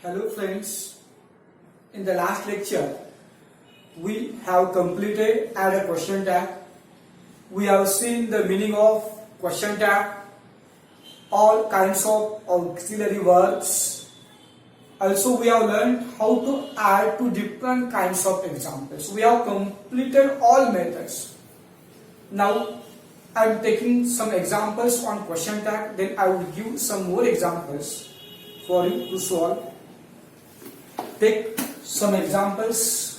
Hello friends, in the last lecture we have completed add a question tag. We have seen the meaning of question tag, all kinds of auxiliary verbs. Also we have learned how to add to different kinds of examples. We have completed all methods. Now I am taking some examples on question tag, then I will give some more examples for you to solve. Take some examples.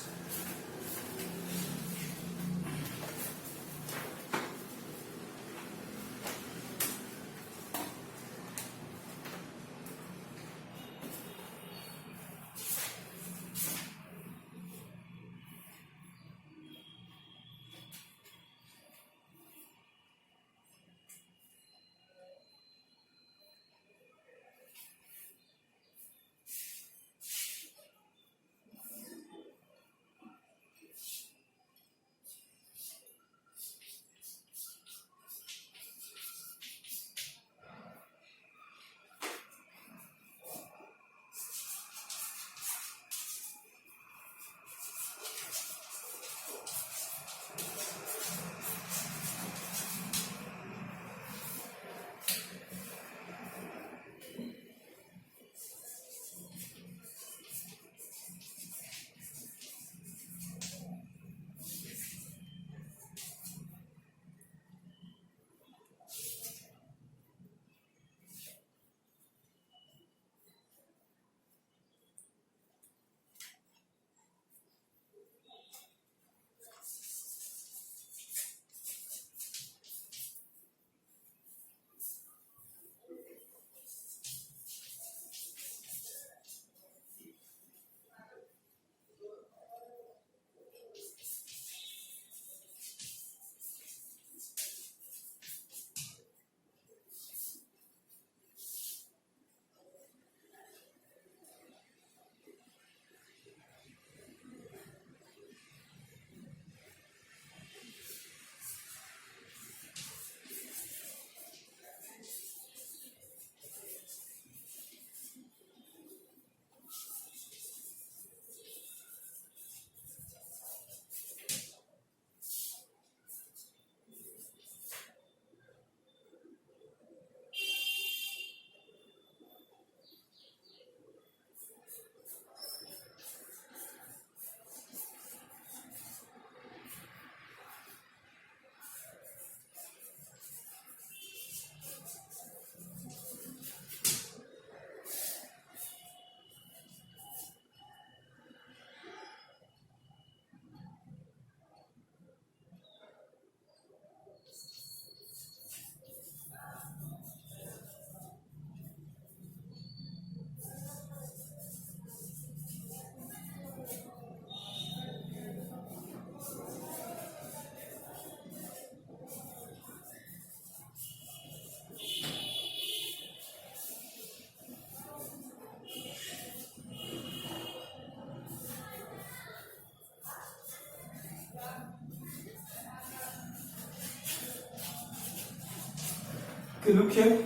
Okay, look here.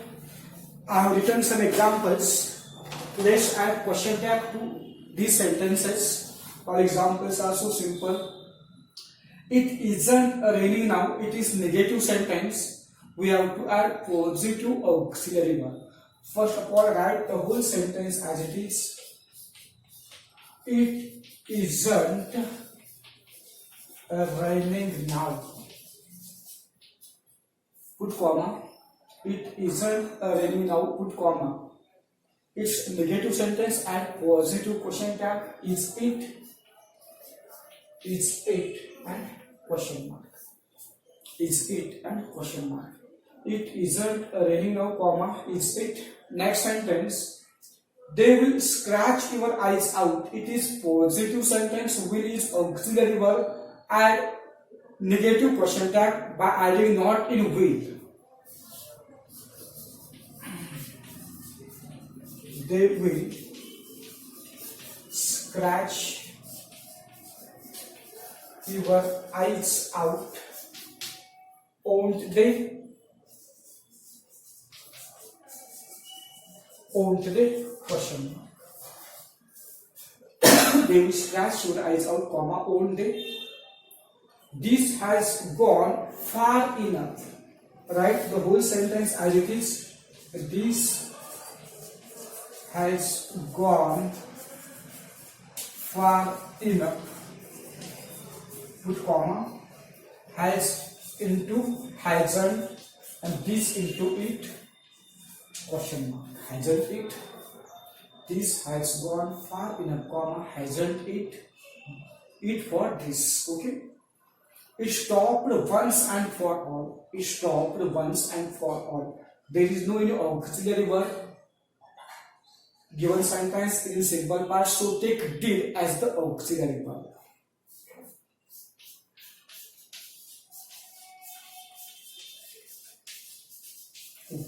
I have written some examples. Let's add question tag to these sentences. Our examples are so simple. It isn't raining now. It is negative sentence. We have to add positive auxiliary verb. First of all, write the whole sentence as it is. It isn't raining now. Put comma. It isn't raining now. Put comma. It's negative sentence and positive question tag. Is it? Is it and question mark. Is it and question mark. It isn't raining now, comma. Is it? Next sentence. They will scratch your eyes out. It is positive sentence. Will is auxiliary verb. Add negative question tag by adding not in will. They will scratch your eyes out. Won't they? Won't they? Question mark. they will scratch your eyes out, comma, won't they? This has gone far enough. Write the whole sentence as it is. This has gone far enough. Put comma. Has into hasn't, and this into it. Question mark. Hasn't it? This has gone far enough, comma, hasn't it? It for this. Okay. It stopped once and for all. It stopped once and for all. There is no any auxiliary word given sentence in simple part, so take did as the auxiliary word.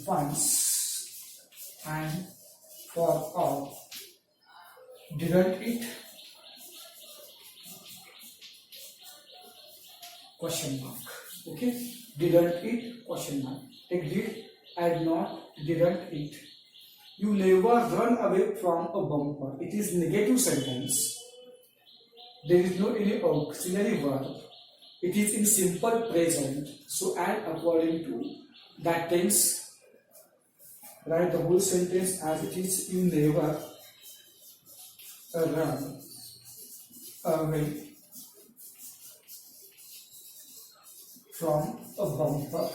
Once and for all. Didn't it? Question mark. Okay. Didn't it? Question mark. Take did and not didn't it. You never run away from a bumper. It is negative sentence. There is no any auxiliary verb. It is in simple present. So add according to that tense. Write the whole sentence as it is. You never run away from a bumper.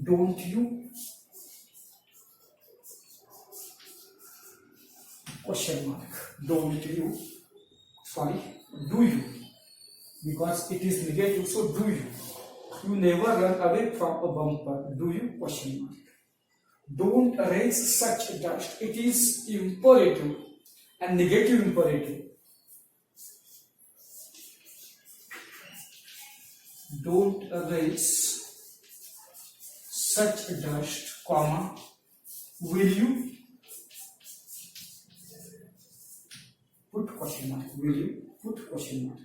Don't you? Question mark. Don't you? Sorry, do you? Because it is negative, so do you? You never run away from a bumper, do you? Question mark. Don't raise such dust. It is imperative and negative imperative. Don't raise such dust, comma, will you? Put question mark. Will you? Put question mark.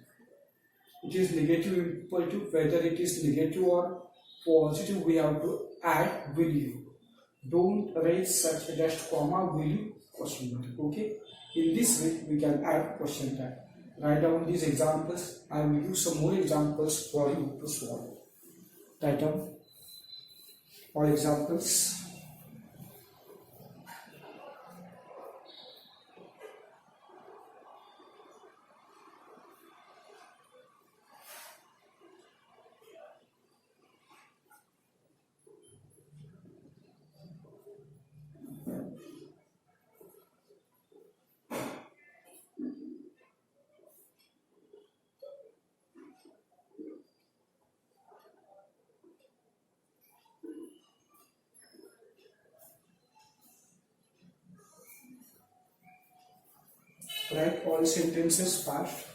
It is negative imperative. Whether it is negative or positive, we have to add will you. Don't raise such a dust, comma, will you? Question mark. Okay. In this way, we can add question tag. Write down these examples. I will use some more examples for you to solve. Write down all examples. Write all sentences fast.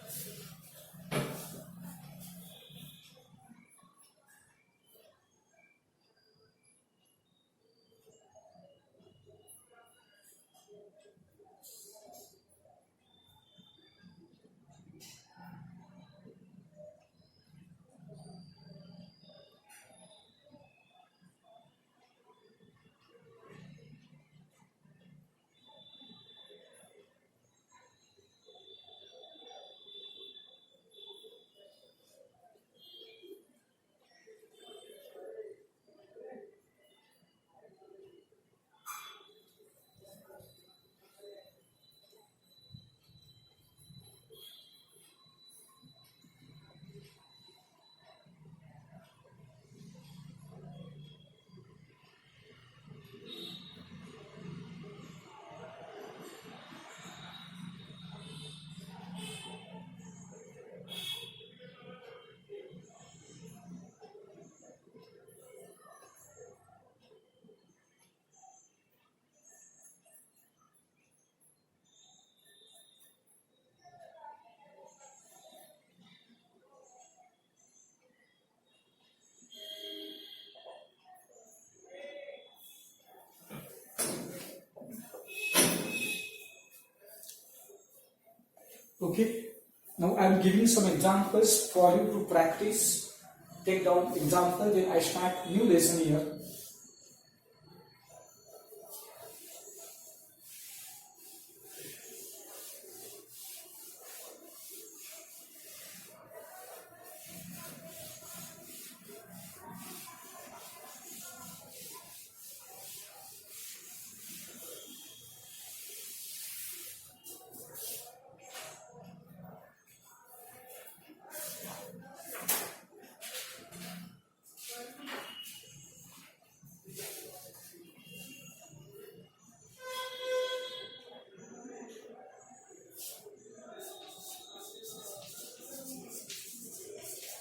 Okay. Now I am giving some examples for you to practice. Take down example, then I start new lesson here.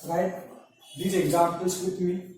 Write these examples with me.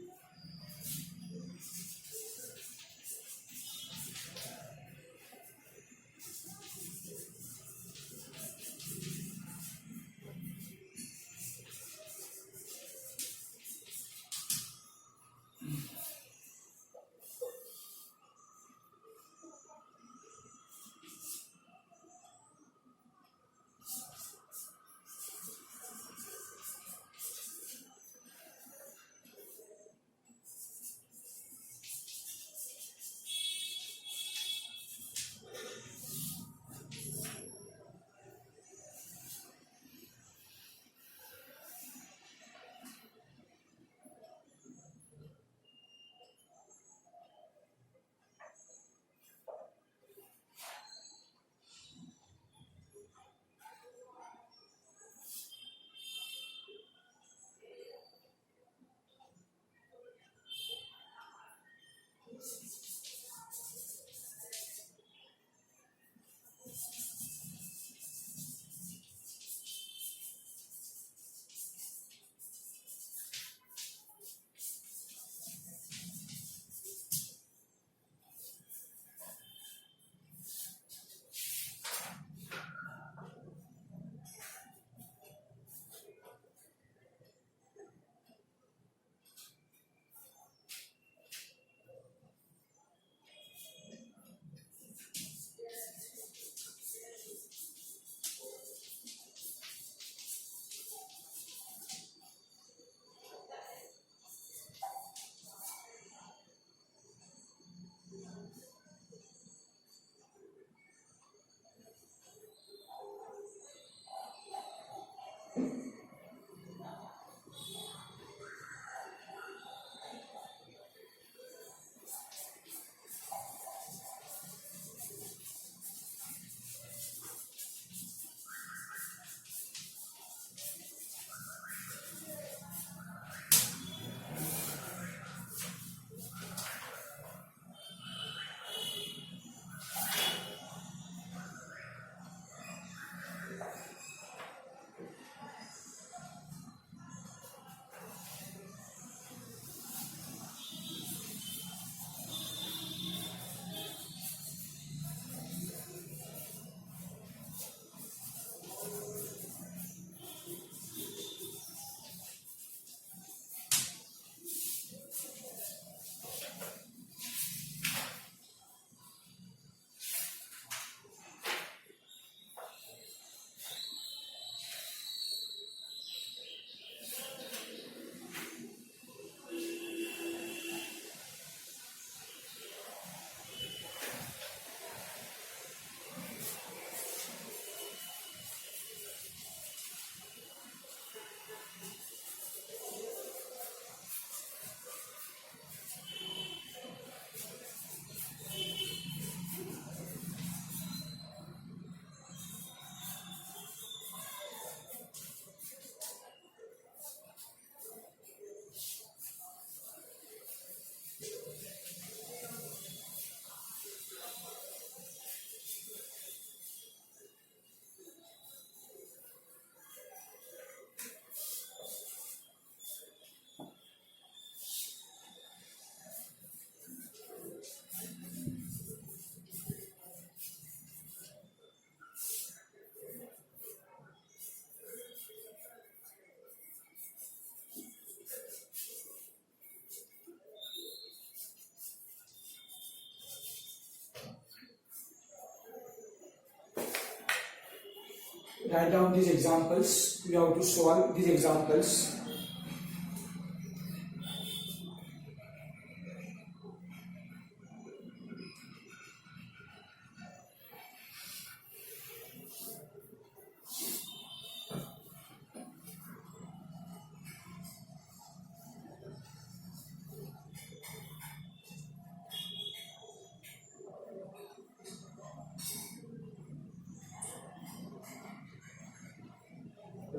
Write down these examples. We have to solve these examples.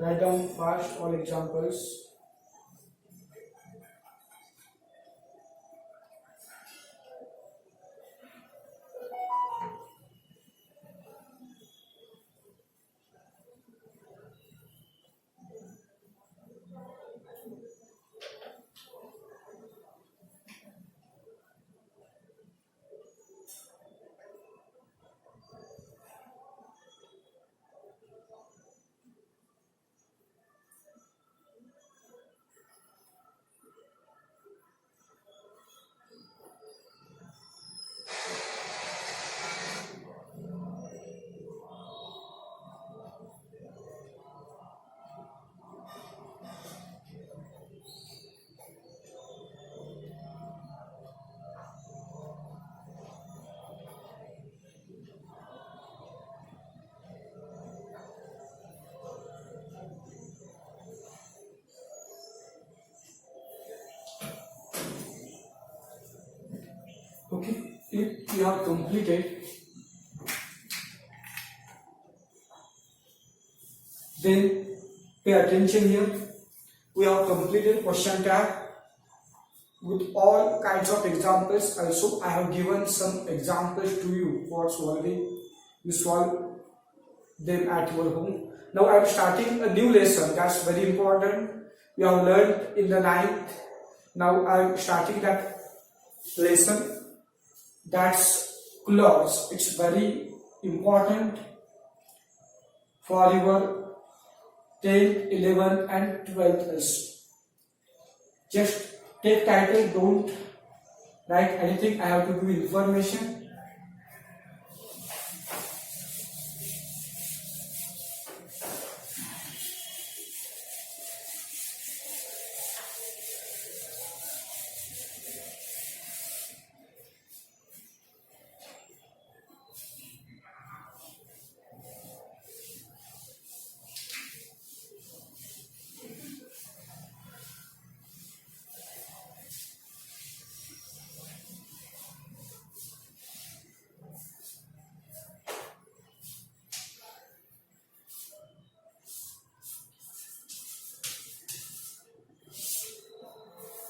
Write down fast all examples. Okay, if you have completed, then pay attention here. We have completed question tag with all kinds of examples. Also, I have given some examples to you for solving. You solve them at your home. Now I am starting a new lesson. That's very important. You have learned in the ninth. Now I am starting that lesson. That's clause. It's very important for your 10th, 11th and 12th also. Just take title, don't write anything. I have to give information.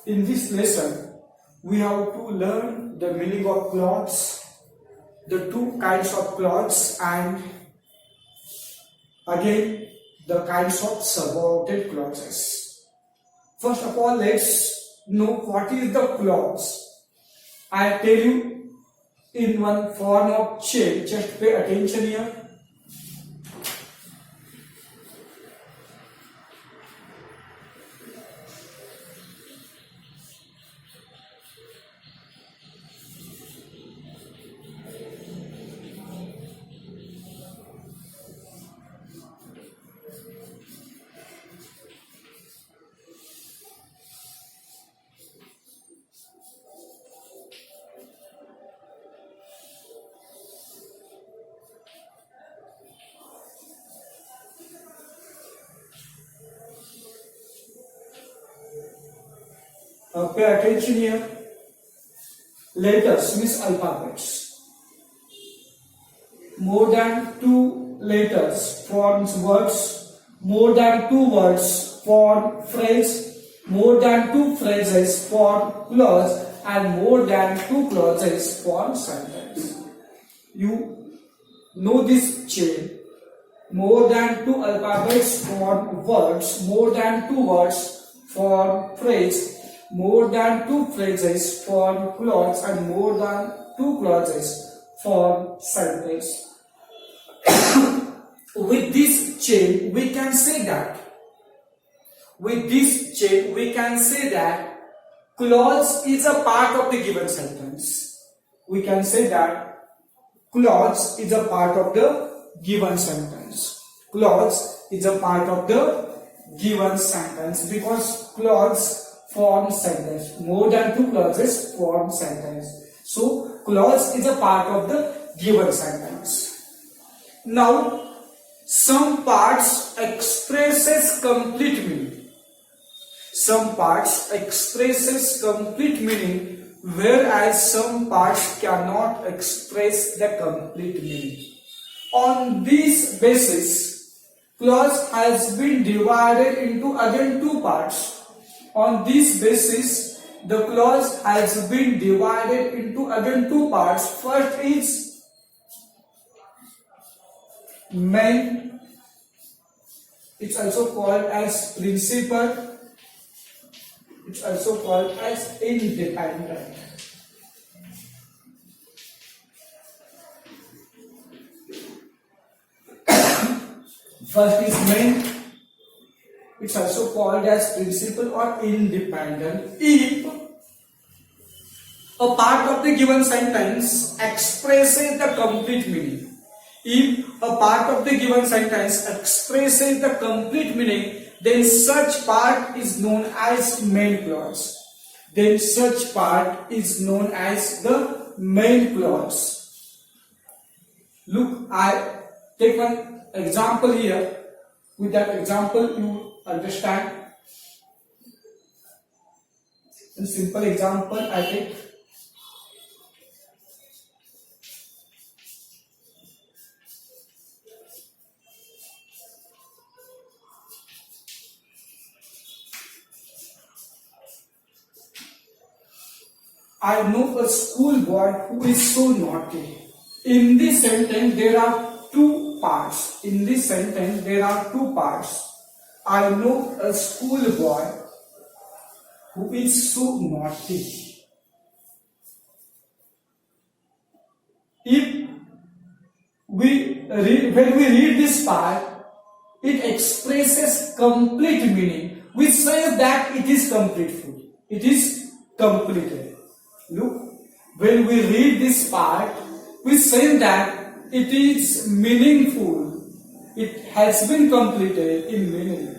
In this lesson, we have to learn the meaning of clause, the two kinds of clause, and again the kinds of subordinate clauses. First of all, let's know what is the clause. I tell you in one form of chain. Just pay attention here. Pay attention here. Letters means alphabets. More than 2 letters forms words. More than 2 words form phrase. More than 2 phrases form clause, and more than 2 clauses form sentence. You know this chain. More than 2 alphabets form words. More than 2 words form phrase. More than 2 phrases form clause, and more than 2 clauses form sentence. With this chain, we can say that. With this chain, we can say that clause is a part of the given sentence. We can say that clause is a part of the given sentence. Clause is a part of the given sentence because clause form sentence. More than 2 clauses form sentence. So clause is a part of the given sentence. Now some parts expresses complete meaning. Some parts expresses complete meaning, whereas some parts cannot express the complete meaning. On this basis, clause has been divided into again 2 parts. On this basis, the clause has been divided into again 2 parts. First is main. It's also called as principal. It's also called as independent. First is main. It's also called as principal or independent. If a part of the given sentence expresses the complete meaning, if a part of the given sentence expresses the complete meaning, then such part is known as main clause. Then such part is known as the main clause. Look, I take one example here. With that example, you understand. A simple example I take. I know a schoolboy who is so naughty. In this sentence, there are two parts. In this sentence, there are two parts. I know a schoolboy who is so naughty. If when we read this part, it expresses complete meaning, which says that it is completeful. It is completed. Look, when we read this part, we say that it is meaningful. It has been completed in meaning.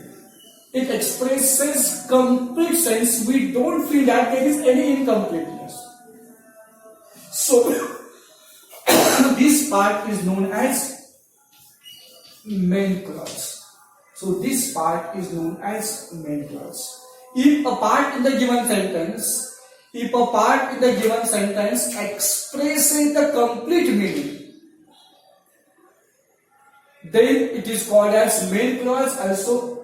It expresses complete sense. We don't feel that there is any incompleteness. So, this part is known as main clause. So, this part is known as main clause. If a part in the given sentence expresses the complete meaning, then it is called as main clause, also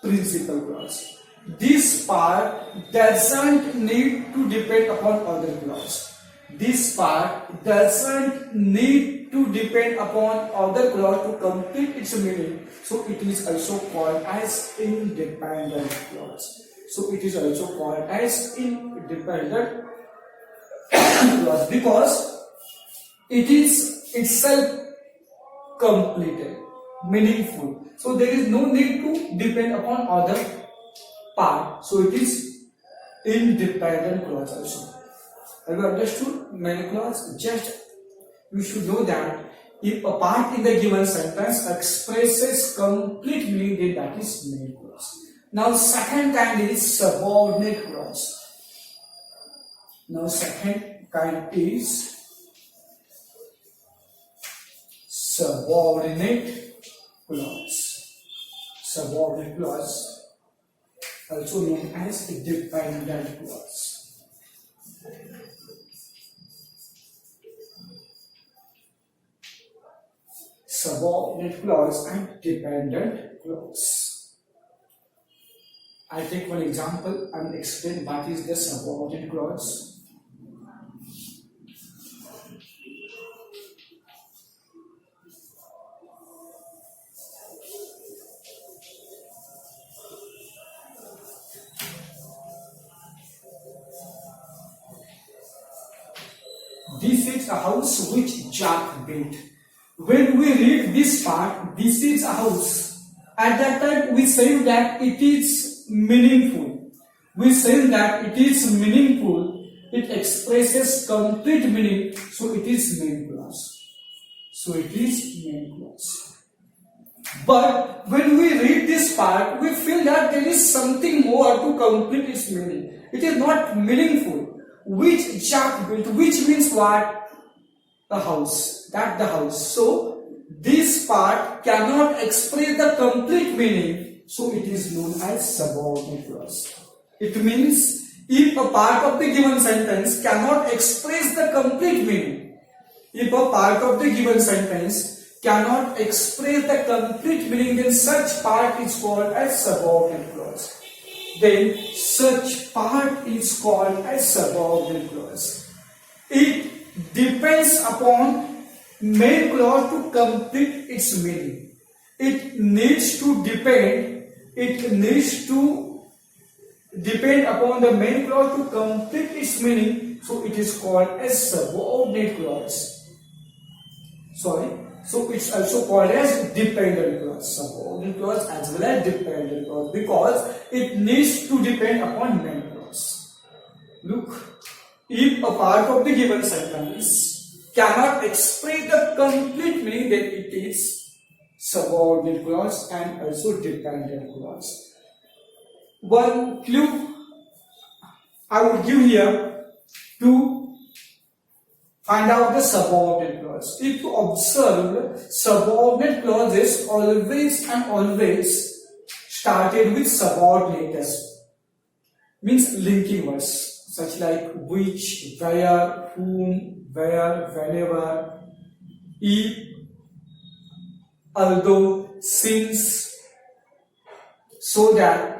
principal clause. This part doesn't need to depend upon other clause. This part doesn't need to depend upon other clause to complete its meaning. So it is also called as independent clause. So it is also called as independent clause because it is itself completed, meaningful. So there is no need to depend upon other part. So it is independent clause also. Have you understood main clause? Just you should know that if a part in the given sentence expresses complete meaning, then that is main clause. Now second kind is subordinate clause. Now second kind is subordinate clause. Subordinate clause, also known as dependent clause. Subordinate clause and dependent clause. I take one example and explain what is the subordinate clause. This is a house which Jack built. When we read this part, this is a house. At that time, we say that it is meaningful. We say that it is meaningful. It expresses complete meaning. So it is main clause. So it is main clause. But when we read this part, we feel that there is something more to complete its meaning. It is not meaningful. Which Jack built, which means what? The house, that the house. So this part cannot express the complete meaning, so it is known as subordinate clause. It means if a part of the given sentence cannot express the complete meaning, if a part of the given sentence cannot express the complete meaning, then such part is called as subordinate clause. Then such part is called as subordinate clause. It depends upon main clause to complete its meaning. It needs to depend upon the main clause to complete its meaning, so it is called as subordinate clause. So it's also called as dependent clause. Subordinate clause as well as dependent clause, because it needs to depend upon main clause. Look, if a part of the given sentence cannot express the complete meaning, then it is subordinate clause and also dependent clause. One clue I would give here to find out the subordinate clause. If you observe, subordinate clauses always and always started with subordinates, means linking words, such like which, where, whom, where, whenever, if, although, since, so that,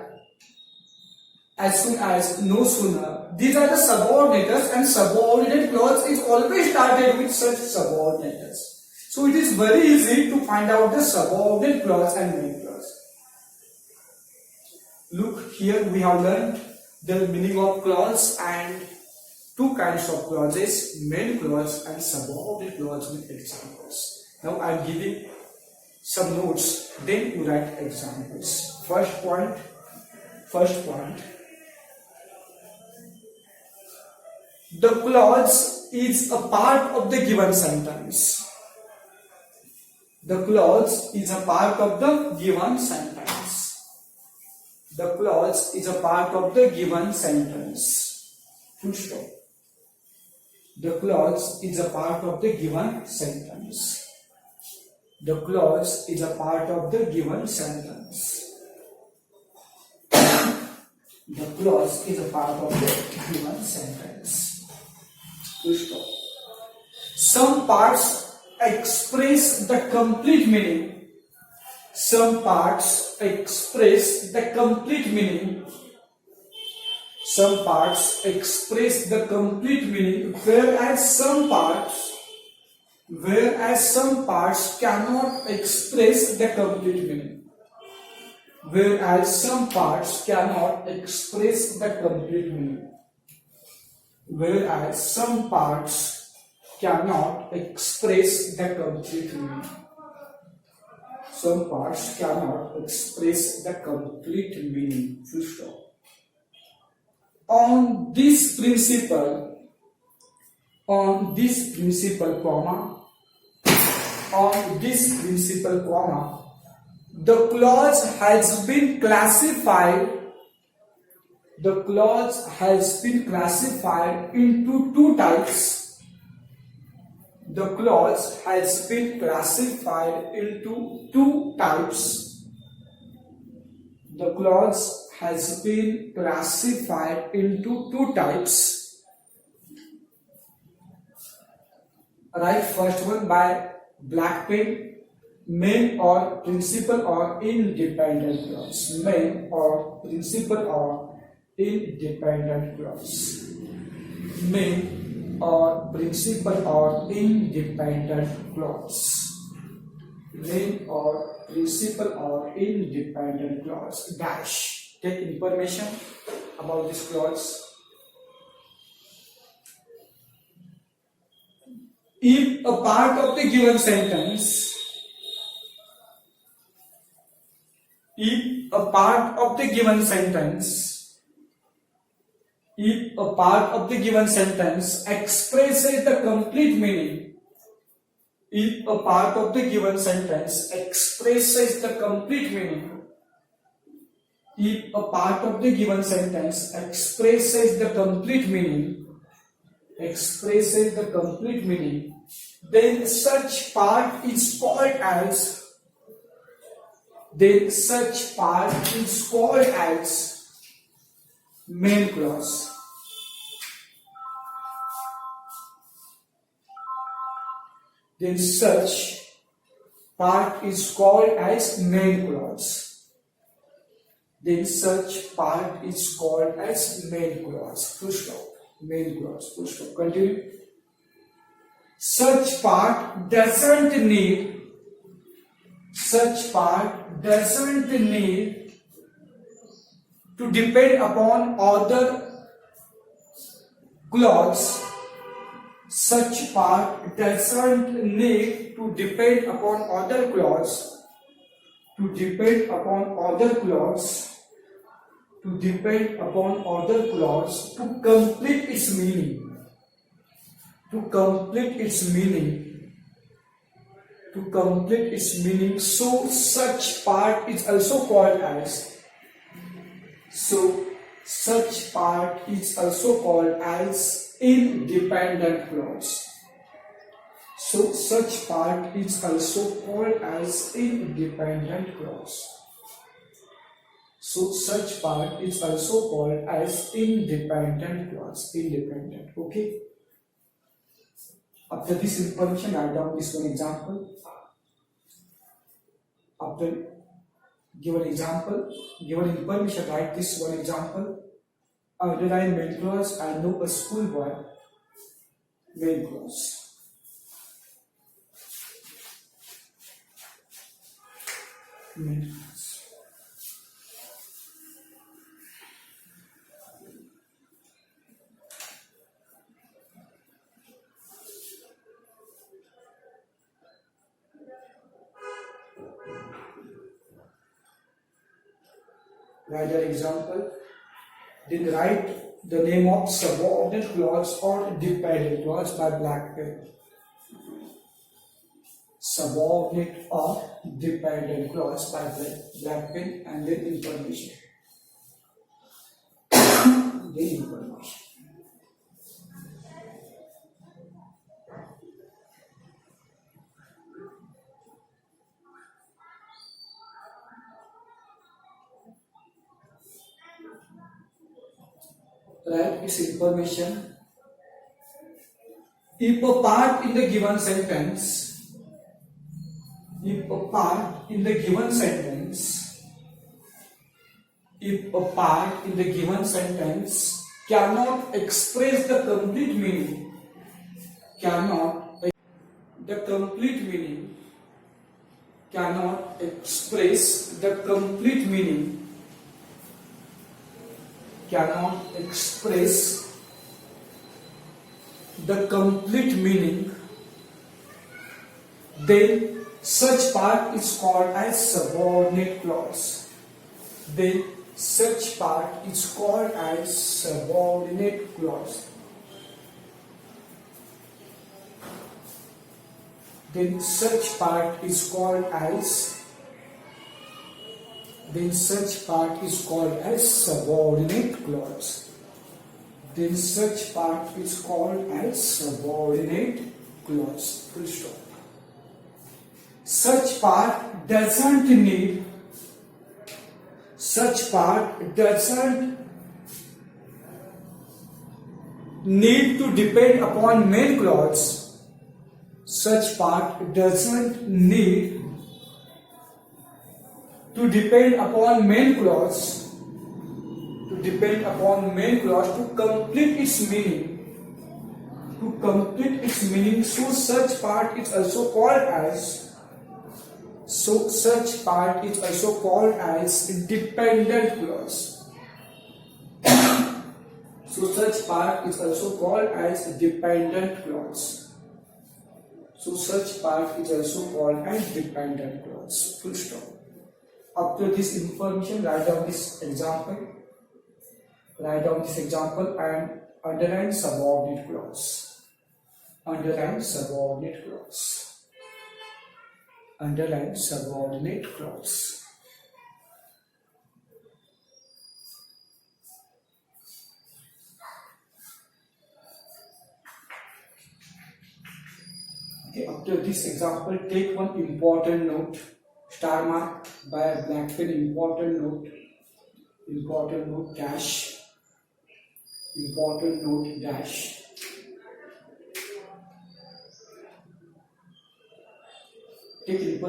as soon as, no sooner. These are the subordinates, and subordinate clause is always started with such subordinates. So it is very easy to find out the subordinate clause and main clause. Look, here we have learned the meaning of clause and two kinds of clauses, main clause and subordinate clause with examples. Now I am giving some notes, then you write examples. First point. The clause is a part of the given sentence. The clause is a part of the given sentence. The clause is a part of the given sentence. Full stop. The clause is a part of the given sentence. The clause is a part of the given sentence. The clause is a part of the given sentence. Full stop. Some parts express the complete meaning. Some parts express the complete meaning. Some parts express the complete meaning, whereas some parts cannot express the complete meaning. Whereas some parts cannot express the complete meaning. Whereas some parts cannot express the complete meaning. Some parts cannot express the complete meaning. Full stop. On this principle, the clause has been classified. The clause has been classified into two types. The clause has been classified into two types. The clause has been classified into two types. Write first one by black pen. Main or principal or independent clause. Main or principal or independent clause. Main or principal or independent clause. Main or principal or independent clause. Dash. Take information about this clause. If a part of the given sentence, if a part of the given sentence expresses the complete meaning, if a part of the given sentence expresses the complete meaning, if a part of the given sentence expresses the complete meaning, then such part is called as main clause. Then such part is called as main clause. Then such part is called as main clause. Full stop. Main clause. Full stop. Continue. Such part doesn't need to depend upon other clause. Such part doesn't need to depend upon other clause. To depend upon other clause to complete its meaning. So such part is also called as independent clause. So such part is also called as independent clause. So such part is also called as independent clause. Independent. Okay. After this information, write down this one example. After given information, write this one example. underline main clause and do a schoolboy main clause. Main clause. Write an example. Then write the name of subordinate clause or dependent clause by black pen. Subordinate or dependent clause by black pen and then information. Then information. Write this information. If a part in the given sentence, if a part in the given sentence, if a part in the given sentence cannot express the complete meaning, cannot express the complete meaning, cannot express the complete meaning, then such part is called as subordinate clause. Then such part is called as subordinate clause. Then such part is called as subordinate clause. Then such part is called as subordinate clause. Full stop. Such part doesn't need to depend upon main clause. Such part doesn't need to depend upon main clause to complete its meaning. So such part is also called as dependent clause. So such part is also called as dependent clause. So such part is also called as dependent clause. Full stop. After this information, write down this example. And underline subordinate clause. Underline subordinate clause. Okay, after this example, take one important note. Star mark by a black pen. Important note dash. Important note dash. Take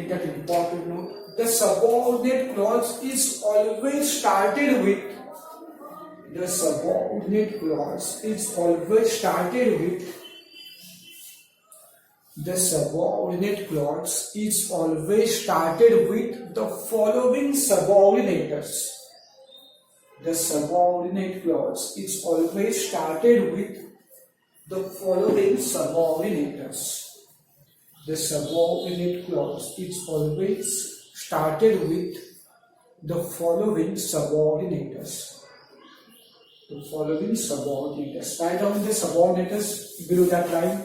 that important note. The subordinate clause is always started with. The subordinate clause is always started with the following subordinators. The subordinate clause is always started with the following subordinators. The subordinate clause is always started with the following subordinators. Write down the subordinators below that line.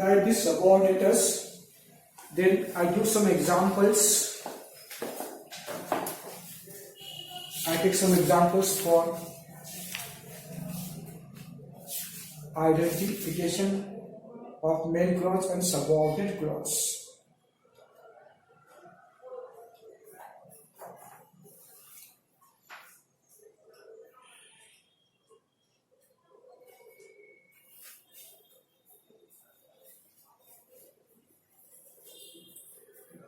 write the subordinates. Then I give some examples. I take some examples for identification of main clause and subordinate clause.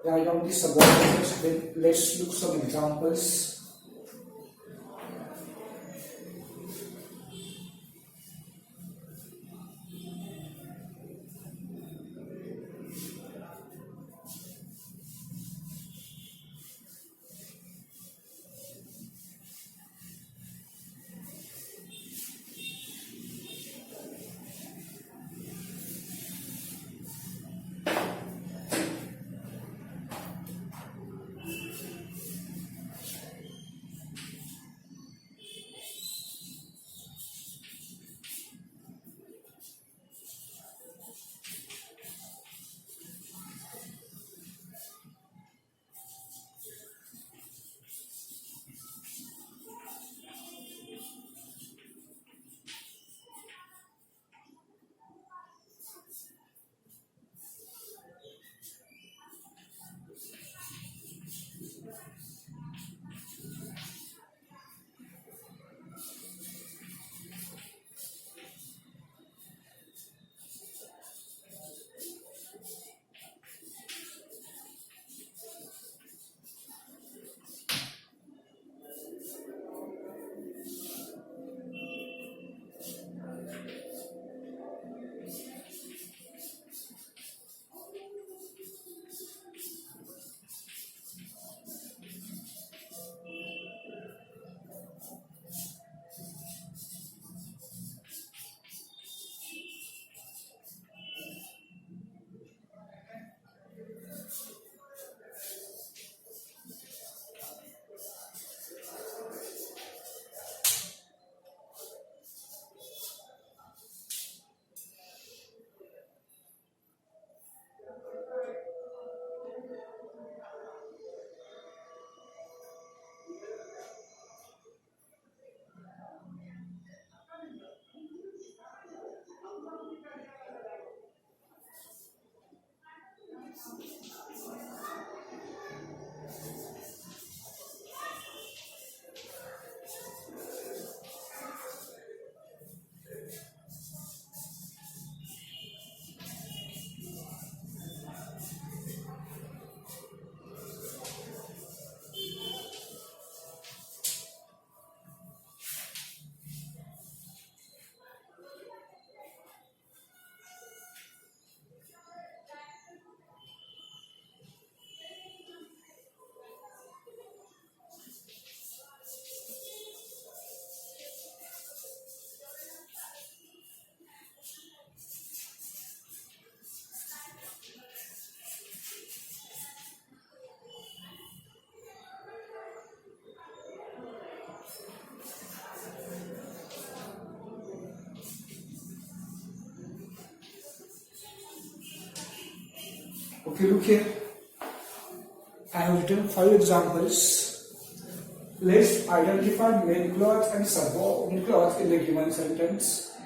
Write down the subordinates. Then let's look some examples. Okay, look here. I have written 5 examples. Let's identify main clause and subordinate clause in the given sentence.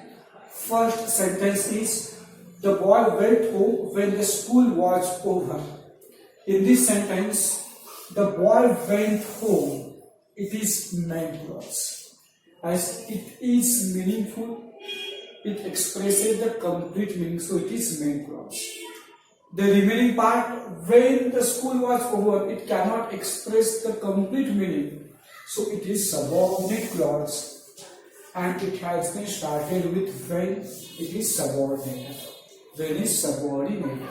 First sentence is, the boy went home when the school was over. In this sentence, the boy went home. It is main clause. As it is meaningful, it expresses the complete meaning, so it is main clause. The remaining part, when the school was over, it cannot express the complete meaning, so it is subordinate clause, and it has been started with when. It is subordinate. When is subordinate.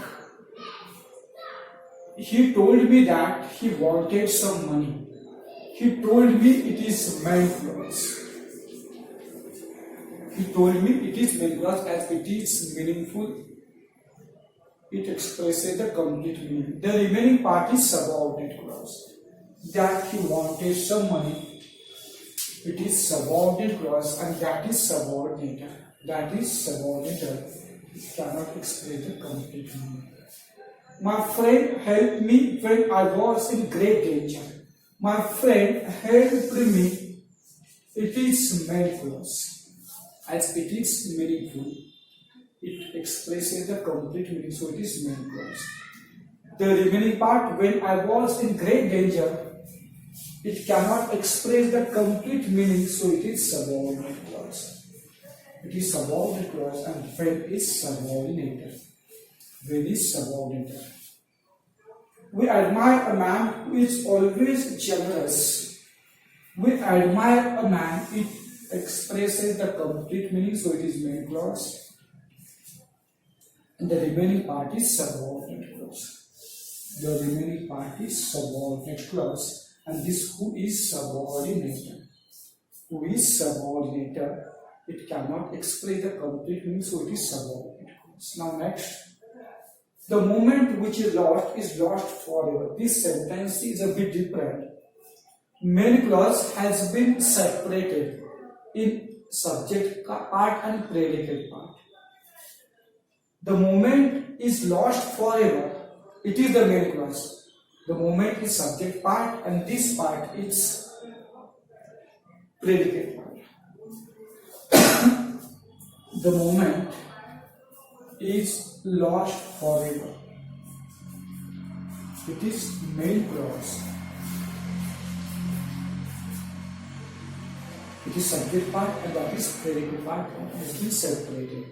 He told me that he wanted some money. He told me it is main clause. He told me it is main clause, as it is meaningful. It expresses the complete meaning. The remaining part is subordinate clause. That he wanted some money. It is subordinate clause, and that is subordinate. That is subordinate. It cannot express the complete meaning. My friend helped me when I was in great danger. My friend helped me. It is main clause. As it is meaningful, it expresses the complete meaning, so it is main clause. The remaining part, when I was in great danger, it cannot express the complete meaning, so it is subordinate clause. It is subordinate clause, and when is subordinate. When is subordinate. We admire a man who is always generous. We admire a man, it expresses the complete meaning, so it is main clause. And the remaining part is subordinate clause. The remaining part is subordinate clause. And this who is subordinate. Who is subordinate. It cannot express the complete meaning, so it is subordinate clause. Now next. The moment which is lost forever. This sentence is a bit different. Main clause has been separated in subject part and predicate part. The moment is lost forever. It is the main clause. The moment is subject part and this part is predicate part. The moment is lost forever. It is main clause. It is subject part and that is predicate part has been separated.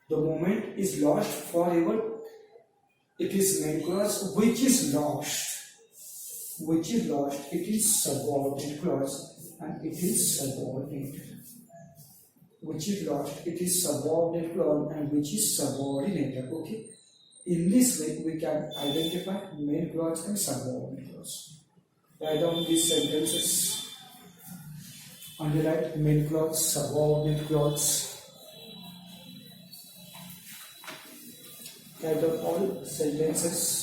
The moment is lost forever. It is main clause. Which is lost. Which is lost. It is subordinate clause and it is subordinate. Which is lost. It is subordinate clause and which is subordinate. Okay. In this way, we can identify main clause and subordinate clause. Write down these sentences. Underline main clause, subordinate clause. Write down all sentences.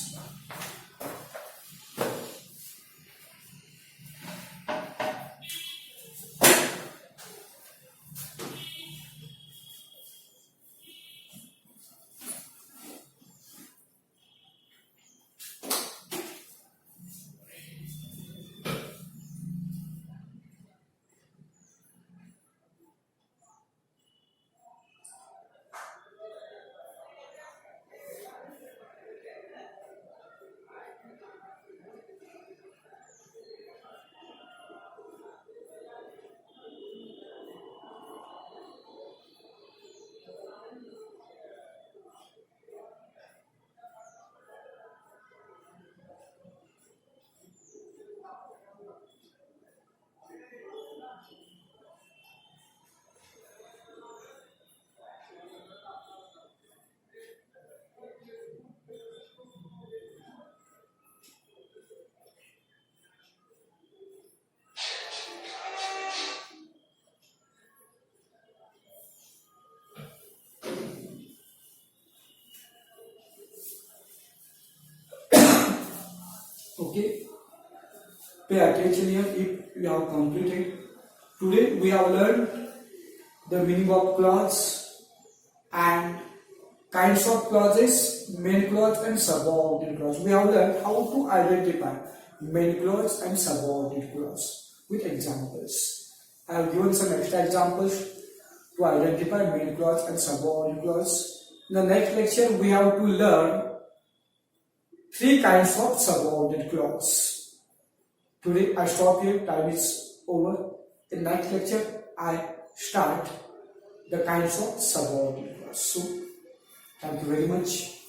Okay, pay attention here if you have completed. Today we have learned the meaning of clause and kinds of clauses, main clause and subordinate clause. We have learned how to identify main clause and subordinate clause with examples. I have given some extra examples to identify main clause and subordinate clause. In the next lecture we have to learn 3 kinds of subordinate clause. Today I stop here, time is over. In next lecture I start the kinds of subordinate clause. So thank you very much.